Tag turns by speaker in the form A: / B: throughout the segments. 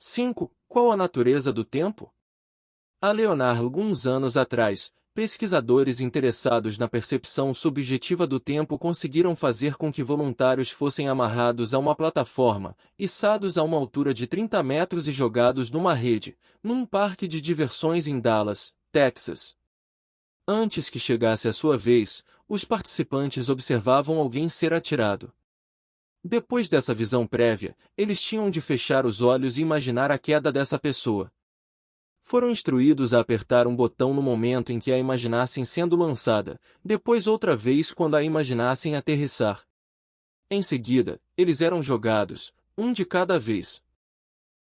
A: 5. Qual a natureza do tempo? Há alguns anos atrás, pesquisadores interessados na percepção subjetiva do tempo conseguiram fazer com que voluntários fossem amarrados a uma plataforma, içados a uma altura de 30 metros e jogados numa rede, num parque de diversões em Dallas, Texas. Antes que chegasse a sua vez, os participantes observavam alguém ser atirado. Depois dessa visão prévia, eles tinham de fechar os olhos e imaginar a queda dessa pessoa. Foram instruídos a apertar um botão no momento em que a imaginassem sendo lançada, depois outra vez quando a imaginassem aterrissar. Em seguida, eles eram jogados, um de cada vez.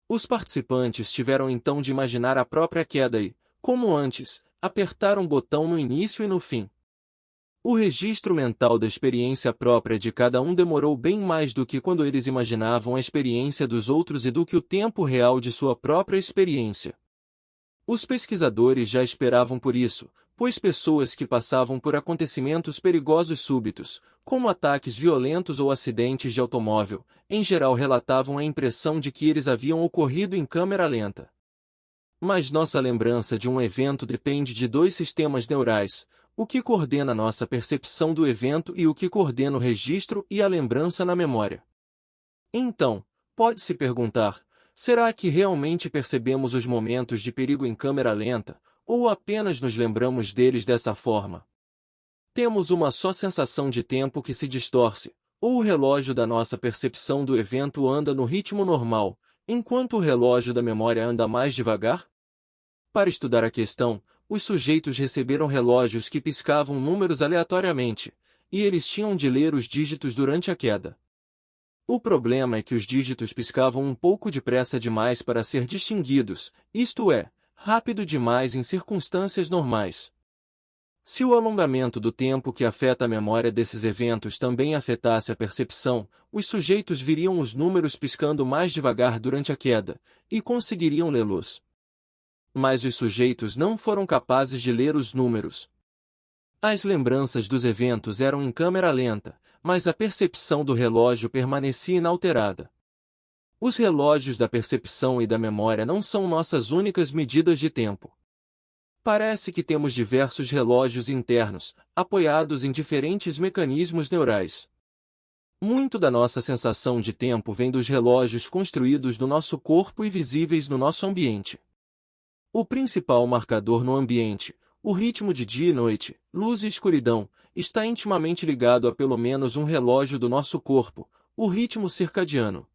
A: Os participantes tiveram então de imaginar a própria queda e, como antes, apertar um botão no início e no fim. O registro mental da experiência própria de cada um demorou bem mais do que quando eles imaginavam a experiência dos outros e do que o tempo real de sua própria experiência. Os pesquisadores já esperavam por isso, pois pessoas que passavam por acontecimentos perigosos súbitos, como ataques violentos ou acidentes de automóvel, em geral relatavam a impressão de que eles haviam ocorrido em câmera lenta. Mas nossa lembrança de um evento depende de dois sistemas neurais, o que coordena nossa percepção do evento e o que coordena o registro e a lembrança na memória. Então, pode-se perguntar, será que realmente percebemos os momentos de perigo em câmera lenta, ou apenas nos lembramos deles dessa forma? Temos uma só sensação de tempo que se distorce, ou o relógio da nossa percepção do evento anda no ritmo normal, enquanto o relógio da memória anda mais devagar? Para estudar a questão, os sujeitos receberam relógios que piscavam números aleatoriamente, e eles tinham de ler os dígitos durante a queda. O problema é que os dígitos piscavam um pouco depressa demais para ser distinguidos, isto é, rápido demais em circunstâncias normais. Se o alongamento do tempo que afeta a memória desses eventos também afetasse a percepção, os sujeitos viriam os números piscando mais devagar durante a queda, e conseguiriam lê-los. Mas os sujeitos não foram capazes de ler os números. As lembranças dos eventos eram em câmera lenta, mas a percepção do relógio permanecia inalterada. Os relógios da percepção e da memória não são nossas únicas medidas de tempo. Parece que temos diversos relógios internos, apoiados em diferentes mecanismos neurais. Muito da nossa sensação de tempo vem dos relógios construídos no nosso corpo e visíveis no nosso ambiente. O principal marcador no ambiente, o ritmo de dia e noite, luz e escuridão, está intimamente ligado a pelo menos um relógio do nosso corpo, o ritmo circadiano.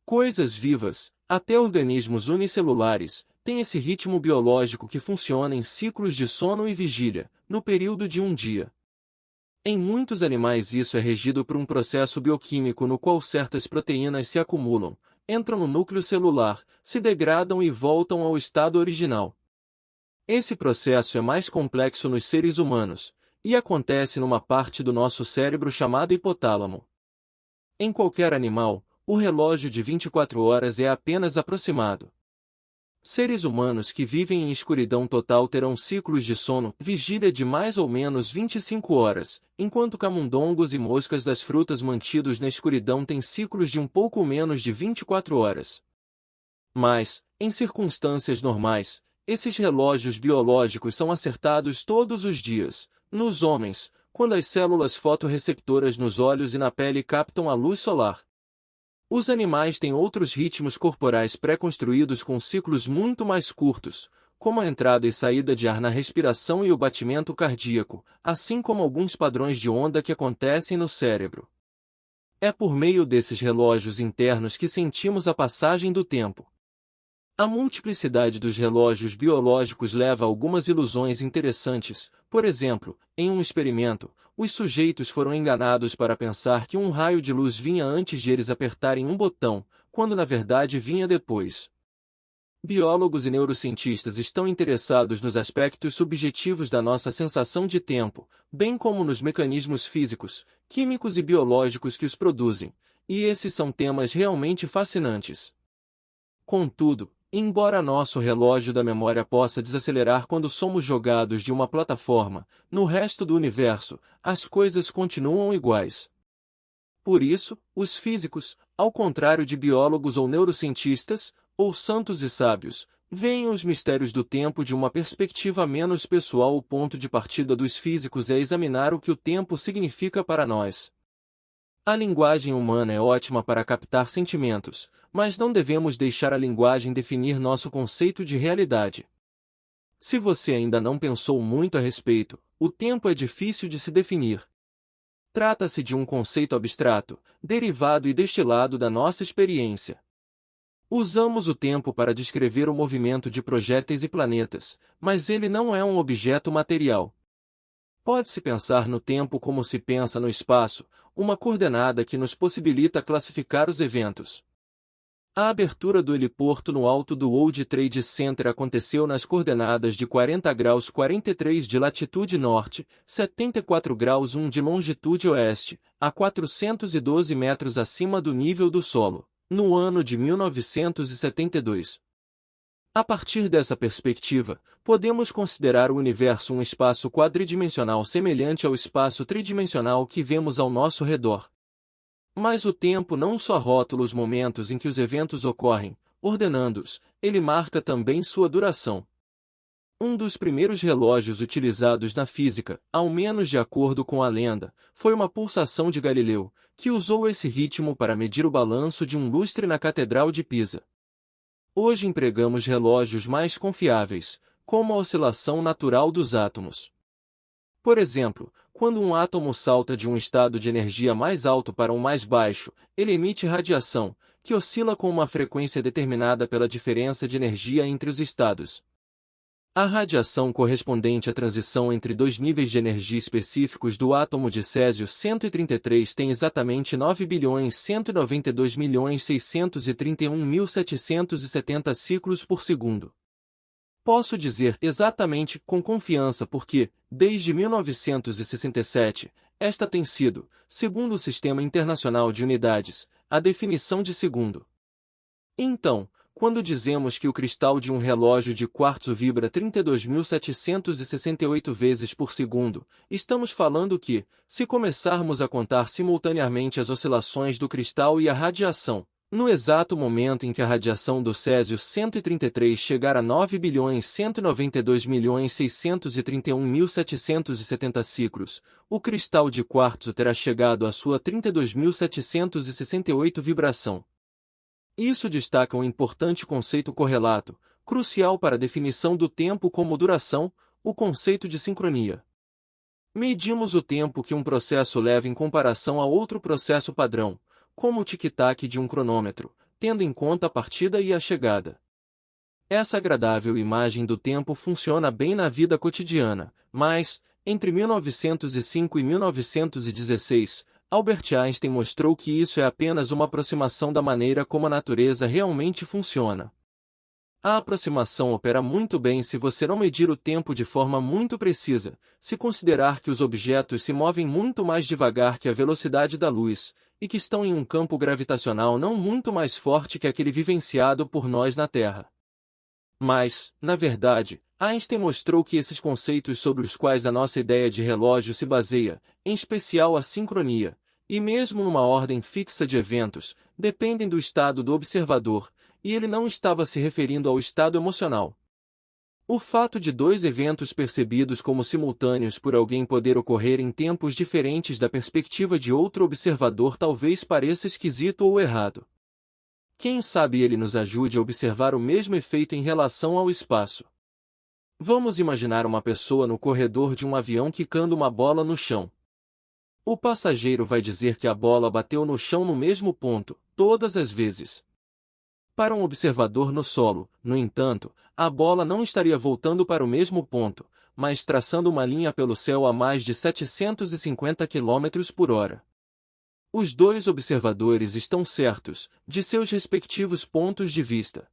A: Coisas vivas, até organismos unicelulares, têm esse ritmo biológico que funciona em ciclos de sono e vigília, no período de um dia. Em muitos animais isso é regido por um processo bioquímico no qual certas proteínas se acumulam, entram no núcleo celular, se degradam e voltam ao estado original. Esse processo é mais complexo nos seres humanos, e acontece numa parte do nosso cérebro chamada hipotálamo. Em qualquer animal, o relógio de 24 horas é apenas aproximado. Seres humanos que vivem em escuridão total terão ciclos de sono, vigília de mais ou menos 25 horas, enquanto camundongos e moscas das frutas mantidos na escuridão têm ciclos de um pouco menos de 24 horas. Mas, em circunstâncias normais, esses relógios biológicos são acertados todos os dias, nos homens, quando as células fotorreceptoras nos olhos e na pele captam a luz solar. Os animais têm outros ritmos corporais pré-construídos com ciclos muito mais curtos, como a entrada e saída de ar na respiração e o batimento cardíaco, assim como alguns padrões de onda que acontecem no cérebro. É por meio desses relógios internos que sentimos a passagem do tempo. A multiplicidade dos relógios biológicos leva a algumas ilusões interessantes. Por exemplo, em um experimento, os sujeitos foram enganados para pensar que um raio de luz vinha antes de eles apertarem um botão, quando na verdade vinha depois. Biólogos e neurocientistas estão interessados nos aspectos subjetivos da nossa sensação de tempo, bem como nos mecanismos físicos, químicos e biológicos que os produzem, e esses são temas realmente fascinantes. Contudo, embora nosso relógio da memória possa desacelerar quando somos jogados de uma plataforma, no resto do universo, as coisas continuam iguais. Por isso, os físicos, ao contrário de biólogos ou neurocientistas, ou santos e sábios, veem os mistérios do tempo de uma perspectiva menos pessoal. O ponto de partida dos físicos é examinar o que o tempo significa para nós. A linguagem humana é ótima para captar sentimentos, mas não devemos deixar a linguagem definir nosso conceito de realidade. Se você ainda não pensou muito a respeito, o tempo é difícil de se definir. Trata-se de um conceito abstrato, derivado e destilado da nossa experiência. Usamos o tempo para descrever o movimento de projéteis e planetas, mas ele não é um objeto material. Pode-se pensar no tempo como se pensa no espaço, uma coordenada que nos possibilita classificar os eventos. A abertura do heliporto no alto do World Trade Center aconteceu nas coordenadas de 40 graus 43 de latitude norte, 74 graus 1 de longitude oeste, a 412 metros acima do nível do solo, no ano de 1972. A partir dessa perspectiva, podemos considerar o universo um espaço quadridimensional semelhante ao espaço tridimensional que vemos ao nosso redor. Mas o tempo não só rótula os momentos em que os eventos ocorrem, ordenando-os, ele marca também sua duração. Um dos primeiros relógios utilizados na física, ao menos de acordo com a lenda, foi uma pulsação de Galileu, que usou esse ritmo para medir o balanço de um lustre na Catedral de Pisa. Hoje empregamos relógios mais confiáveis, como a oscilação natural dos átomos. Por exemplo, quando um átomo salta de um estado de energia mais alto para um mais baixo, ele emite radiação, que oscila com uma frequência determinada pela diferença de energia entre os estados. A radiação correspondente à transição entre dois níveis de energia específicos do átomo de Césio-133 tem exatamente 9.192.631.770 ciclos por segundo. Posso dizer exatamente com confiança porque, desde 1967, esta tem sido, segundo o Sistema Internacional de Unidades, a definição de segundo. Então, quando dizemos que o cristal de um relógio de quartzo vibra 32.768 vezes por segundo, estamos falando que, se começarmos a contar simultaneamente as oscilações do cristal e a radiação, no exato momento em que a radiação do Césio-133 chegar a 9.192.631.770 ciclos, o cristal de quartzo terá chegado à sua 32.768 vibração. Isso destaca um importante conceito correlato, crucial para a definição do tempo como duração, o conceito de sincronia. Medimos o tempo que um processo leva em comparação a outro processo padrão, como o tic-tac de um cronômetro, tendo em conta a partida e a chegada. Essa agradável imagem do tempo funciona bem na vida cotidiana, mas, entre 1905 e 1916, Albert Einstein mostrou que isso é apenas uma aproximação da maneira como a natureza realmente funciona. A aproximação opera muito bem se você não medir o tempo de forma muito precisa, se considerar que os objetos se movem muito mais devagar que a velocidade da luz, e que estão em um campo gravitacional não muito mais forte que aquele vivenciado por nós na Terra. Mas, na verdade, Einstein mostrou que esses conceitos sobre os quais a nossa ideia de relógio se baseia, em especial a sincronia, e mesmo numa ordem fixa de eventos, dependem do estado do observador, e ele não estava se referindo ao estado emocional. O fato de dois eventos percebidos como simultâneos por alguém poder ocorrer em tempos diferentes da perspectiva de outro observador talvez pareça esquisito ou errado. Quem sabe ele nos ajude a observar o mesmo efeito em relação ao espaço. Vamos imaginar uma pessoa no corredor de um avião quicando uma bola no chão. O passageiro vai dizer que a bola bateu no chão no mesmo ponto, todas as vezes. Para um observador no solo, no entanto, a bola não estaria voltando para o mesmo ponto, mas traçando uma linha pelo céu a mais de 750 km por hora. Os dois observadores estão certos, de seus respectivos pontos de vista.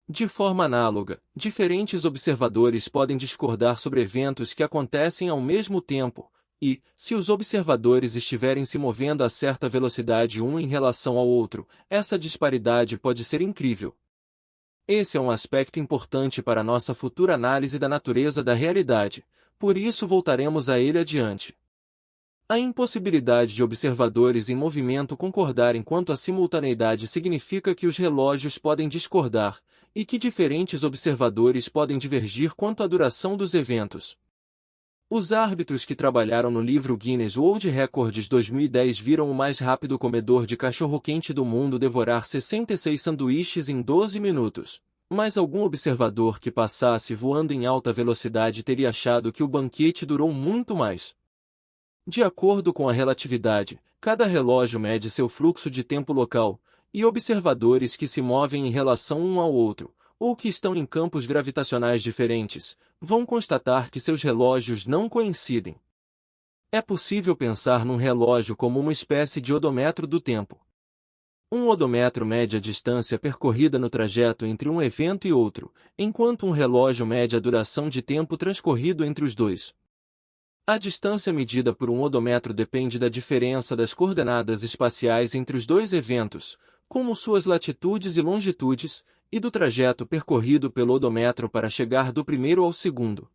A: De forma análoga, diferentes observadores podem discordar sobre eventos que acontecem ao mesmo tempo, e, se os observadores estiverem se movendo a certa velocidade um em relação ao outro, essa disparidade pode ser incrível. Esse é um aspecto importante para nossa futura análise da natureza da realidade, por isso voltaremos a ele adiante. A impossibilidade de observadores em movimento concordarem quanto à simultaneidade significa que os relógios podem discordar, e que diferentes observadores podem divergir quanto à duração dos eventos. Os árbitros que trabalharam no livro Guinness World Records 2010 viram o mais rápido comedor de cachorro-quente do mundo devorar 66 sanduíches em 12 minutos. Mas algum observador que passasse voando em alta velocidade teria achado que o banquete durou muito mais. De acordo com a relatividade, cada relógio mede seu fluxo de tempo local, e observadores que se movem em relação um ao outro, ou que estão em campos gravitacionais diferentes, vão constatar que seus relógios não coincidem. É possível pensar num relógio como uma espécie de odômetro do tempo. Um odômetro mede a distância percorrida no trajeto entre um evento e outro, enquanto um relógio mede a duração de tempo transcorrido entre os dois. A distância medida por um odômetro depende da diferença das coordenadas espaciais entre os dois eventos, como suas latitudes e longitudes, e do trajeto percorrido pelo odômetro para chegar do primeiro ao segundo.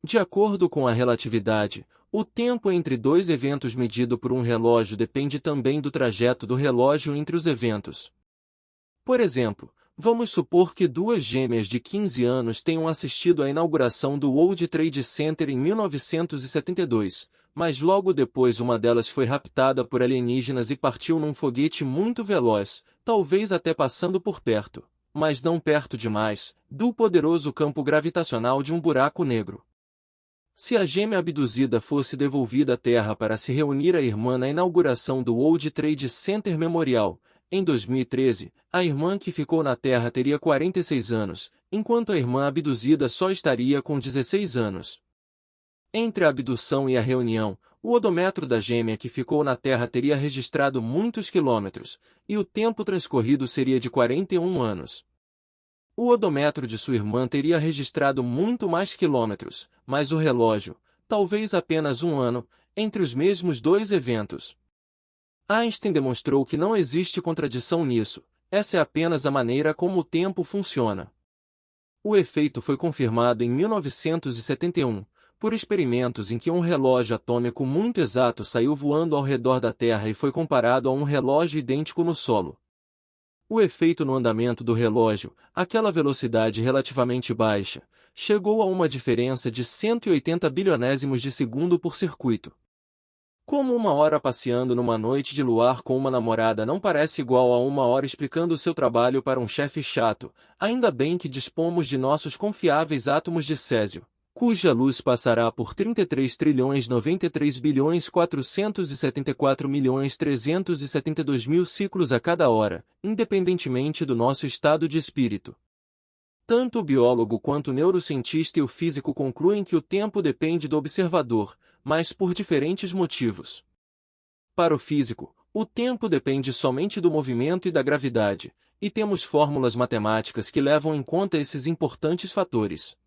A: De acordo com a relatividade, o tempo entre dois eventos medido por um relógio depende também do trajeto do relógio entre os eventos. Por exemplo, vamos supor que duas gêmeas de 15 anos tenham assistido à inauguração do World Trade Center em 1972, mas logo depois uma delas foi raptada por alienígenas e partiu num foguete muito veloz, talvez até passando por perto, mas não perto demais, do poderoso campo gravitacional de um buraco negro. Se a gêmea abduzida fosse devolvida à Terra para se reunir à irmã na inauguração do World Trade Center Memorial, em 2013, a irmã que ficou na Terra teria 46 anos, enquanto a irmã abduzida só estaria com 16 anos. Entre a abdução e a reunião, o odômetro da gêmea que ficou na Terra teria registrado muitos quilômetros, e o tempo transcorrido seria de 41 anos. O odômetro de sua irmã teria registrado muito mais quilômetros, mas o relógio, talvez apenas um ano, entre os mesmos dois eventos. Einstein demonstrou que não existe contradição nisso, essa é apenas a maneira como o tempo funciona. O efeito foi confirmado em 1971, por experimentos em que um relógio atômico muito exato saiu voando ao redor da Terra e foi comparado a um relógio idêntico no solo. O efeito no andamento do relógio, aquela velocidade relativamente baixa, chegou a uma diferença de 180 bilionésimos de segundo por circuito. Como uma hora passeando numa noite de luar com uma namorada não parece igual a uma hora explicando seu trabalho para um chefe chato, ainda bem que dispomos de nossos confiáveis átomos de césio, cuja luz passará por 33.93.474.372.000 ciclos a cada hora, independentemente do nosso estado de espírito. Tanto o biólogo quanto o neurocientista e o físico concluem que o tempo depende do observador, mas por diferentes motivos. Para o físico, o tempo depende somente do movimento e da gravidade, e temos fórmulas matemáticas que levam em conta esses importantes fatores.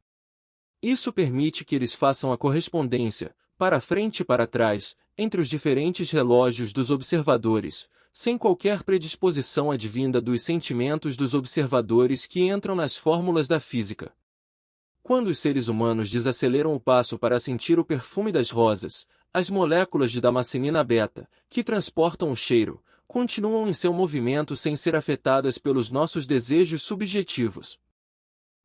A: Isso permite que eles façam a correspondência, para frente e para trás, entre os diferentes relógios dos observadores, sem qualquer predisposição advinda dos sentimentos dos observadores que entram nas fórmulas da física. Quando os seres humanos desaceleram o passo para sentir o perfume das rosas, as moléculas de damascenina beta, que transportam o cheiro, continuam em seu movimento sem ser afetadas pelos nossos desejos subjetivos.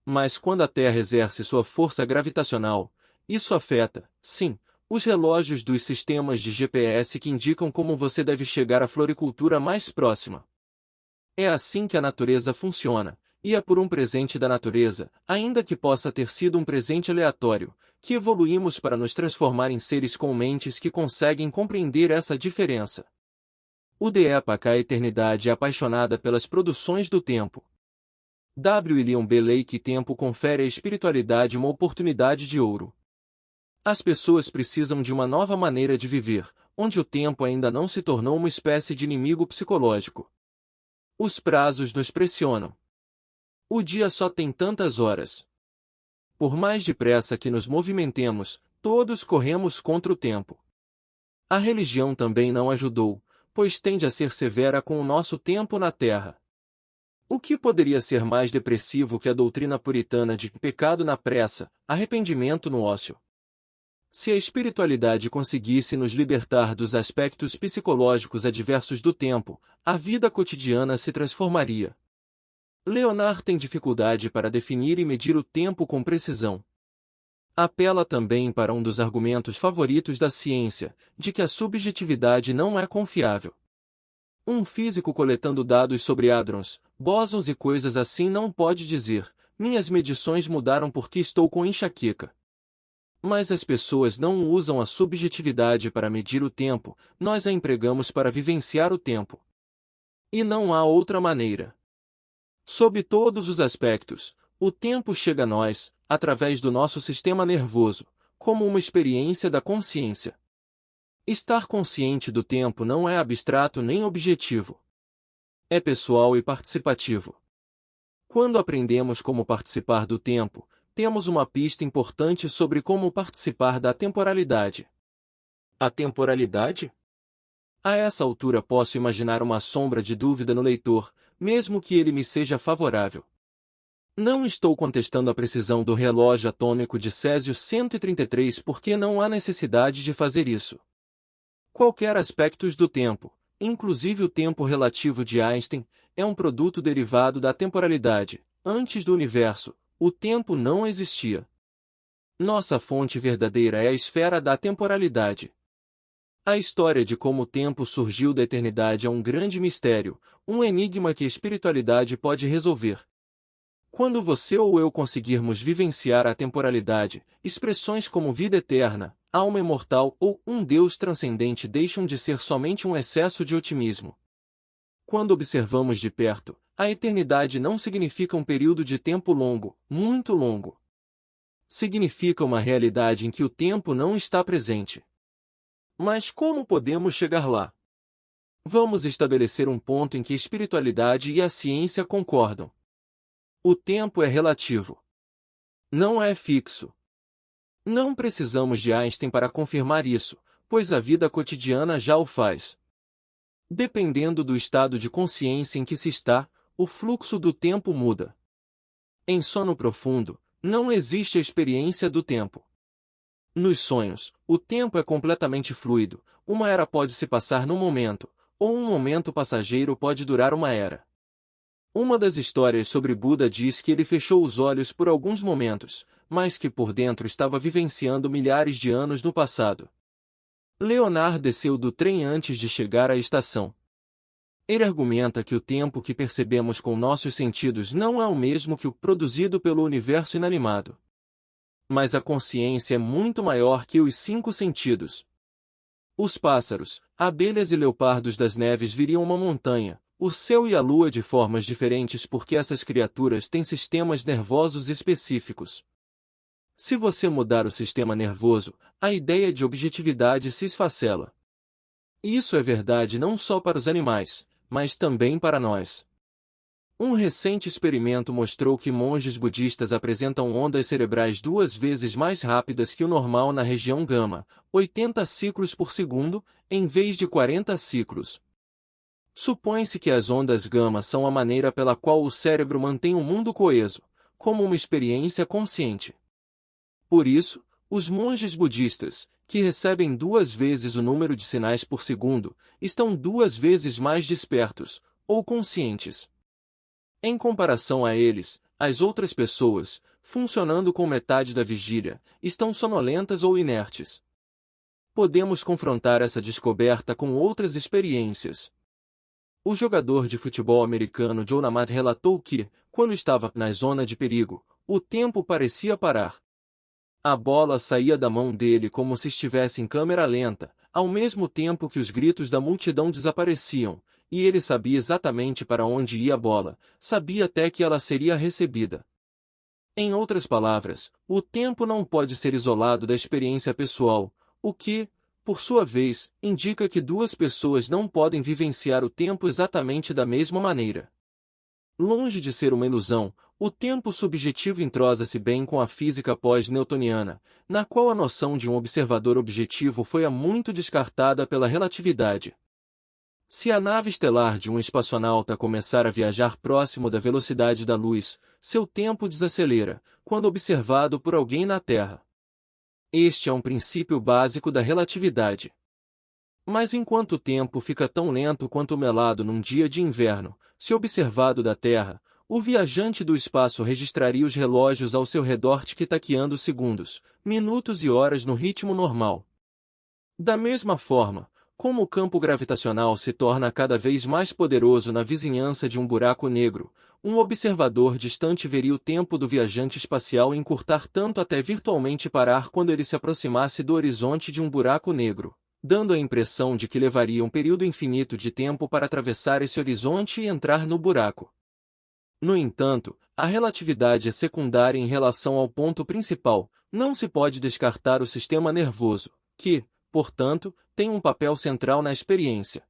A: Mas quando a Terra exerce sua força gravitacional, isso afeta, sim, os relógios dos sistemas de GPS que indicam como você deve chegar à floricultura mais próxima. É assim que a natureza funciona, e é por um presente da natureza, ainda que possa ter sido um presente aleatório, que evoluímos para nos transformar em seres com mentes que conseguem compreender essa diferença. O de época a eternidade é apaixonada pelas produções do tempo. W. William B. Lake Tempo confere à espiritualidade uma oportunidade de ouro. As pessoas precisam de uma nova maneira de viver, onde o tempo ainda não se tornou uma espécie de inimigo psicológico. Os prazos nos pressionam. O dia só tem tantas horas. Por mais depressa que nos movimentemos, todos corremos contra o tempo. A religião também não ajudou, pois tende a ser severa com o nosso tempo na Terra. O que poderia ser mais depressivo que a doutrina puritana de pecado na pressa, arrependimento no ócio? Se a espiritualidade conseguisse nos libertar dos aspectos psicológicos adversos do tempo, a vida cotidiana se transformaria. Leonard tem dificuldade para definir e medir o tempo com precisão. Apela também para um dos argumentos favoritos da ciência, de que a subjetividade não é confiável. Um físico coletando dados sobre hadrons, bósons e coisas assim não pode dizer: minhas medições mudaram porque estou com enxaqueca. Mas as pessoas não usam a subjetividade para medir o tempo, nós a empregamos para vivenciar o tempo. E não há outra maneira. Sob todos os aspectos, o tempo chega a nós, através do nosso sistema nervoso, como uma experiência da consciência. Estar consciente do tempo não é abstrato nem objetivo. É pessoal e participativo. Quando aprendemos como participar do tempo, temos uma pista importante sobre como participar da temporalidade. A temporalidade? A essa altura posso imaginar uma sombra de dúvida no leitor, mesmo que ele me seja favorável. Não estou contestando a precisão do relógio atômico de Césio 133 porque não há necessidade de fazer isso. Qualquer aspecto do tempo, inclusive o tempo relativo de Einstein, é um produto derivado da temporalidade. Antes do universo, o tempo não existia. Nossa fonte verdadeira é a esfera da temporalidade. A história de como o tempo surgiu da eternidade é um grande mistério, um enigma que a espiritualidade pode resolver. Quando você ou eu conseguirmos vivenciar a temporalidade, expressões como vida eterna, alma imortal ou um Deus transcendente deixam de ser somente um excesso de otimismo. Quando observamos de perto, a eternidade não significa um período de tempo longo, muito longo. Significa uma realidade em que o tempo não está presente. Mas como podemos chegar lá? Vamos estabelecer um ponto em que a espiritualidade e a ciência concordam. O tempo é relativo. Não é fixo. Não precisamos de Einstein para confirmar isso, pois a vida cotidiana já o faz. Dependendo do estado de consciência em que se está, o fluxo do tempo muda. Em sono profundo, não existe a experiência do tempo. Nos sonhos, o tempo é completamente fluido, uma era pode se passar num momento, ou um momento passageiro pode durar uma era. Uma das histórias sobre Buda diz que ele fechou os olhos por alguns momentos, mas que por dentro estava vivenciando milhares de anos no passado. Leonard desceu do trem antes de chegar à estação. Ele argumenta que o tempo que percebemos com nossos sentidos não é o mesmo que o produzido pelo universo inanimado. Mas a consciência é muito maior que os 5 sentidos. Os pássaros, abelhas e leopardos das neves viriam uma montanha, o céu e a lua de formas diferentes porque essas criaturas têm sistemas nervosos específicos. Se você mudar o sistema nervoso, a ideia de objetividade se esfacela. Isso é verdade não só para os animais, mas também para nós. Um recente experimento mostrou que monges budistas apresentam ondas cerebrais 2 vezes mais rápidas que o normal na região gama, 80 ciclos por segundo, em vez de 40 ciclos. Supõe-se que as ondas gama são a maneira pela qual o cérebro mantém o mundo coeso, como uma experiência consciente. Por isso, os monges budistas, que recebem 2 vezes o número de sinais por segundo, estão 2 vezes mais despertos, ou conscientes. Em comparação a eles, as outras pessoas, funcionando com metade da vigília, estão sonolentas ou inertes. Podemos confrontar essa descoberta com outras experiências. O jogador de futebol americano Joe Namath relatou que, quando estava na zona de perigo, o tempo parecia parar. A bola saía da mão dele como se estivesse em câmera lenta, ao mesmo tempo que os gritos da multidão desapareciam, e ele sabia exatamente para onde ia a bola, sabia até que ela seria recebida. Em outras palavras, o tempo não pode ser isolado da experiência pessoal, o que, por sua vez, indica que 2 pessoas não podem vivenciar o tempo exatamente da mesma maneira. Longe de ser uma ilusão, o tempo subjetivo entrosa-se bem com a física pós-newtoniana, na qual a noção de um observador objetivo foi há muito descartada pela relatividade. Se a nave estelar de um espaçonauta começar a viajar próximo da velocidade da luz, seu tempo desacelera, quando observado por alguém na Terra. Este é um princípio básico da relatividade. Mas enquanto o tempo fica tão lento quanto o melado num dia de inverno, se observado da Terra, o viajante do espaço registraria os relógios ao seu redor tic-taqueando segundos, minutos e horas no ritmo normal. Da mesma forma, como o campo gravitacional se torna cada vez mais poderoso na vizinhança de um buraco negro, um observador distante veria o tempo do viajante espacial encurtar tanto até virtualmente parar quando ele se aproximasse do horizonte de um buraco negro, dando a impressão de que levaria um período infinito de tempo para atravessar esse horizonte e entrar no buraco. No entanto, a relatividade é secundária em relação ao ponto principal, não se pode descartar o sistema nervoso, que, portanto, tem um papel central na experiência.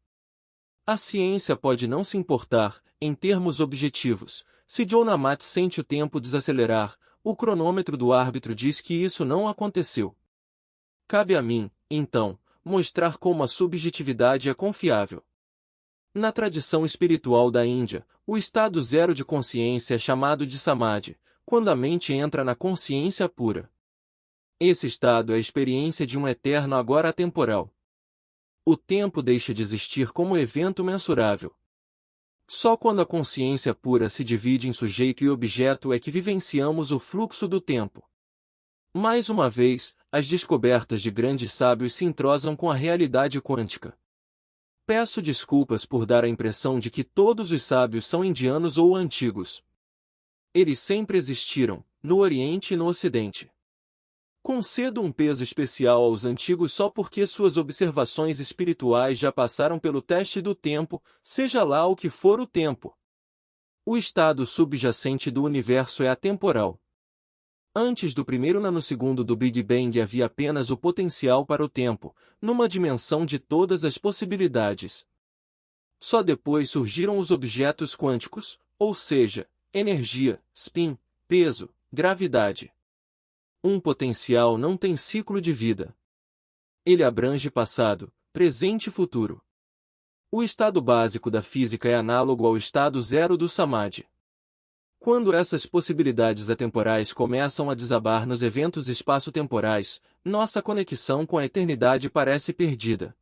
A: A ciência pode não se importar, em termos objetivos, se John Amat sente o tempo desacelerar, o cronômetro do árbitro diz que isso não aconteceu. Cabe a mim, então, mostrar como a subjetividade é confiável. Na tradição espiritual da Índia, o estado zero de consciência é chamado de samadhi, quando a mente entra na consciência pura. Esse estado é a experiência de um eterno agora atemporal. O tempo deixa de existir como evento mensurável. Só quando a consciência pura se divide em sujeito e objeto é que vivenciamos o fluxo do tempo. Mais uma vez, as descobertas de grandes sábios se entrosam com a realidade quântica. Peço desculpas por dar a impressão de que todos os sábios são indianos ou antigos. Eles sempre existiram, no Oriente e no Ocidente. Concedo um peso especial aos antigos só porque suas observações espirituais já passaram pelo teste do tempo, seja lá o que for o tempo. O estado subjacente do universo é atemporal. Antes do primeiro nanosegundo do Big Bang havia apenas o potencial para o tempo, numa dimensão de todas as possibilidades. Só depois surgiram os objetos quânticos, ou seja, energia, spin, peso, gravidade. Um potencial não tem ciclo de vida. Ele abrange passado, presente e futuro. O estado básico da física é análogo ao estado zero do samadhi. Quando essas possibilidades atemporais começam a desabar nos eventos espaço-temporais, nossa conexão com a eternidade parece perdida.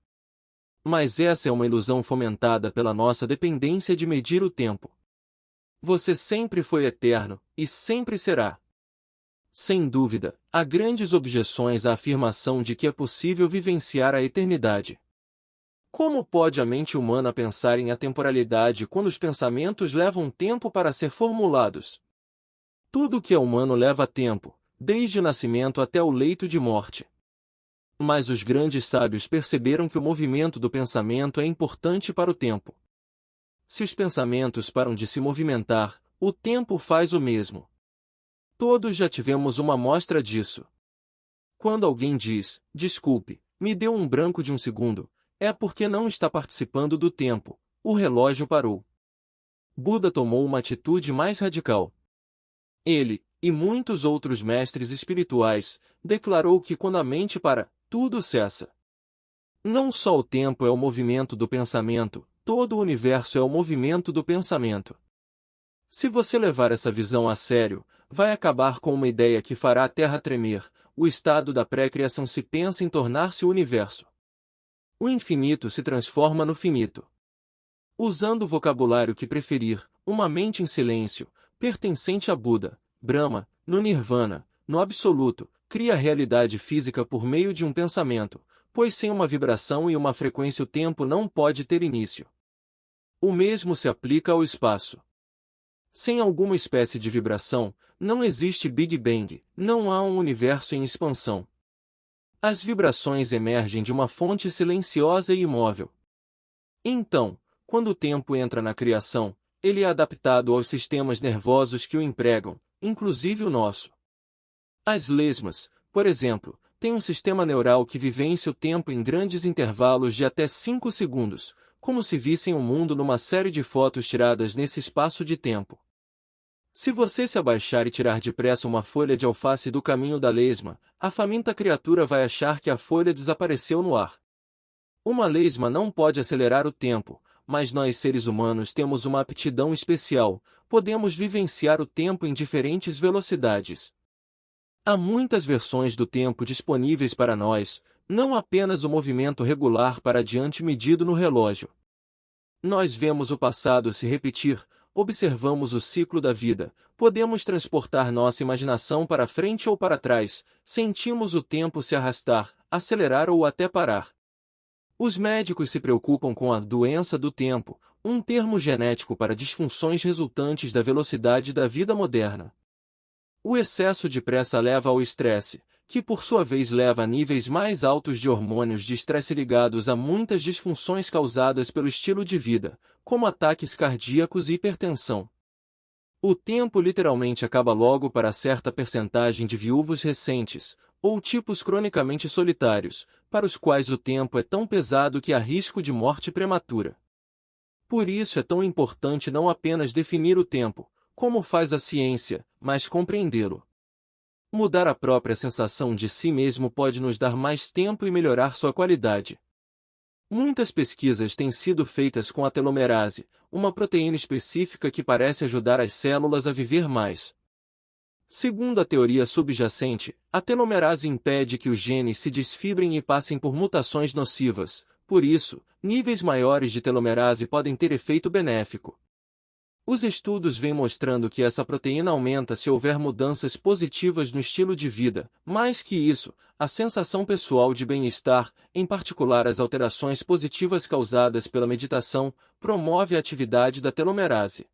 A: Mas essa é uma ilusão fomentada pela nossa dependência de medir o tempo. Você sempre foi eterno, e sempre será. Sem dúvida, há grandes objeções à afirmação de que é possível vivenciar a eternidade. Como pode a mente humana pensar em atemporalidade quando os pensamentos levam tempo para ser formulados? Tudo que é humano leva tempo, desde o nascimento até o leito de morte. Mas os grandes sábios perceberam que o movimento do pensamento é importante para o tempo. Se os pensamentos param de se movimentar, o tempo faz o mesmo. Todos já tivemos uma amostra disso. Quando alguém diz, desculpe, me deu um branco de um segundo, é porque não está participando do tempo, o relógio parou. Buda tomou uma atitude mais radical. Ele, e muitos outros mestres espirituais, declarou que quando a mente para, tudo cessa. Não só o tempo é o movimento do pensamento, todo o universo é o movimento do pensamento. Se você levar essa visão a sério, vai acabar com uma ideia que fará a Terra tremer, o estado da pré-criação se pensa em tornar-se o universo. O infinito se transforma no finito. Usando o vocabulário que preferir, uma mente em silêncio, pertencente a Buda, Brahma, no Nirvana, no absoluto, cria a realidade física por meio de um pensamento, pois sem uma vibração e uma frequência o tempo não pode ter início. O mesmo se aplica ao espaço. Sem alguma espécie de vibração, não existe Big Bang, não há um universo em expansão. As vibrações emergem de uma fonte silenciosa e imóvel. Então, quando o tempo entra na criação, ele é adaptado aos sistemas nervosos que o empregam, inclusive o nosso. As lesmas, por exemplo, têm um sistema neural que vivencia o tempo em grandes intervalos de até 5 segundos, como se vissem o mundo numa série de fotos tiradas nesse espaço de tempo. Se você se abaixar e tirar depressa uma folha de alface do caminho da lesma, a faminta criatura vai achar que a folha desapareceu no ar. Uma lesma não pode acelerar o tempo, mas nós seres humanos temos uma aptidão especial, podemos vivenciar o tempo em diferentes velocidades. Há muitas versões do tempo disponíveis para nós, não apenas o movimento regular para adiante medido no relógio. Nós vemos o passado se repetir, observamos o ciclo da vida, podemos transportar nossa imaginação para frente ou para trás, sentimos o tempo se arrastar, acelerar ou até parar. Os médicos se preocupam com a doença do tempo, um termo genético para disfunções resultantes da velocidade da vida moderna. O excesso de pressa leva ao estresse, que por sua vez leva a níveis mais altos de hormônios de estresse ligados a muitas disfunções causadas pelo estilo de vida, como ataques cardíacos e hipertensão. O tempo literalmente acaba logo para certa percentagem de viúvos recentes, ou tipos cronicamente solitários, para os quais o tempo é tão pesado que há risco de morte prematura. Por isso é tão importante não apenas definir o tempo, como faz a ciência, mas compreendê-lo. Mudar a própria sensação de si mesmo pode nos dar mais tempo e melhorar sua qualidade. Muitas pesquisas têm sido feitas com a telomerase, uma proteína específica que parece ajudar as células a viver mais. Segundo a teoria subjacente, a telomerase impede que os genes se desfibrem e passem por mutações nocivas, por isso, níveis maiores de telomerase podem ter efeito benéfico. Os estudos vêm mostrando que essa proteína aumenta se houver mudanças positivas no estilo de vida. Mais que isso, a sensação pessoal de bem-estar, em particular as alterações positivas causadas pela meditação, promove a atividade da telomerase.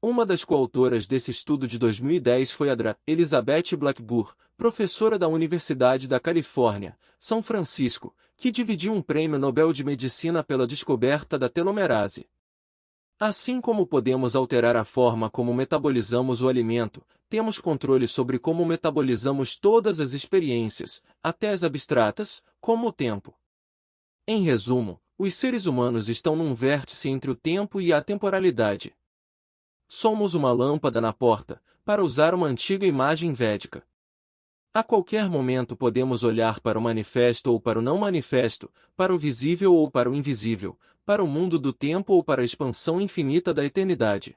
A: Uma das coautoras desse estudo de 2010 foi a Dra. Elizabeth Blackburn, professora da Universidade da Califórnia, São Francisco, que dividiu um prêmio Nobel de Medicina pela descoberta da telomerase. Assim como podemos alterar a forma como metabolizamos o alimento, temos controle sobre como metabolizamos todas as experiências, até as abstratas, como o tempo. Em resumo, os seres humanos estão num vértice entre o tempo e a temporalidade. Somos uma lâmpada na porta, para usar uma antiga imagem védica. A qualquer momento podemos olhar para o manifesto ou para o não manifesto, para o visível ou para o invisível, para o mundo do tempo ou para a expansão infinita da eternidade.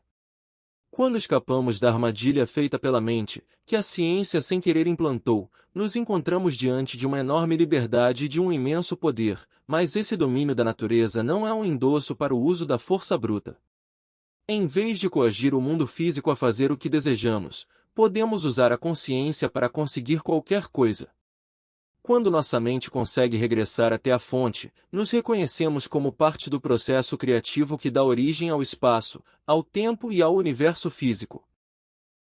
A: Quando escapamos da armadilha feita pela mente, que a ciência sem querer implantou, nos encontramos diante de uma enorme liberdade e de um imenso poder, mas esse domínio da natureza não é um endosso para o uso da força bruta. Em vez de coagir o mundo físico a fazer o que desejamos, podemos usar a consciência para conseguir qualquer coisa. Quando nossa mente consegue regressar até a fonte, nos reconhecemos como parte do processo criativo que dá origem ao espaço, ao tempo e ao universo físico.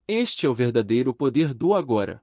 A: Este é o verdadeiro poder do agora.